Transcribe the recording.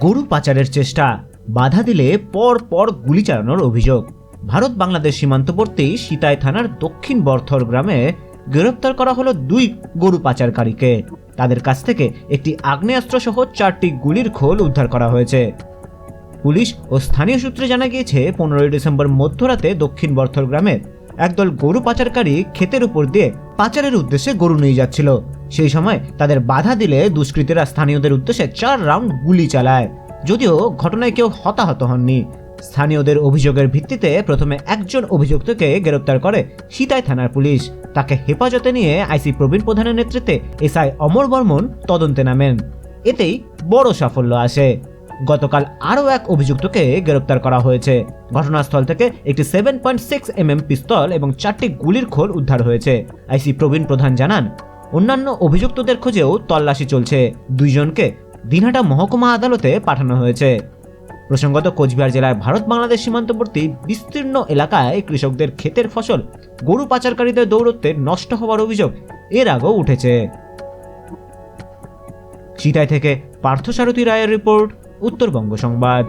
গরু পাচারের চেষ্টা, বাধা দিলে পর পর গুলি চালানোর অভিযোগ। ভারত বাংলাদেশ সীমান্তবর্তী সিতাই থানার দক্ষিণ বরথর গ্রামে গ্রেপ্তার করা হলো 2 গরু পাচারকারীকে। তাদের কাছ থেকে একটি আগ্নেয়াস্ত্র সহ 4টি গুলির খোল উদ্ধার করা হয়েছে। পুলিশ ও স্থানীয় সূত্রে জানা গিয়েছে 15 ডিসেম্বর মধ্যরাতে দক্ষিণ বরথর গ্রামের একদল গরু পাচারকারী ক্ষেতের উপর দিয়ে পাচারের উদ্দেশ্যে গরু নিয়ে যাচ্ছিল। সেই সময় তাদের বাধা দিলে দুষ্কৃতীরা স্থানীয়দের উদ্দেশ্যে 4 রাউন্ড গুলি চালায়। যদিও ঘটনায় কেউ হতাহত হননি। স্থানীয়দের অভিযোগের ভিত্তিতে প্রথমে একজন অভিযুক্তকে গ্রেপ্তার করে সিতাই থানার পুলিশ। তাকে হেফাজতে নিয়ে আইসি প্রবীণ প্রধানের নেতৃত্বে এসআই অমর বর্মন তদন্তে নামেন। এতেই বড় সাফল্য আসে। গতকাল আরও এক অভিযুক্তকে গ্রেপ্তার করা হয়েছে। ঘটনাস্থল থেকে একটি 7.6 mm পিস্তল এবং 4টি গুলির খোল উদ্ধার হয়েছে। আইসি প্রবীণ প্রধান জানান, অন্যান্য অভিযুক্তদের খোঁজেও তল্লাশি চলছে। 2 জনকে দিনহাটা মহকুমা আদালতে পাঠানো হয়েছে। প্রসঙ্গত, কোচবিহার জেলার ভারত বাংলাদেশ সীমান্তবর্তী বিস্তীর্ণ এলাকায় কৃষকদের ক্ষেতের ফসল গরু পাচারকারীদের দৌরত্বে নষ্ট হওয়ার অভিযোগ এর আগেও উঠেছে। সিতাই থেকে পার্থসারথী রায়ের রিপোর্ট, উত্তরবঙ্গ সংবাদ।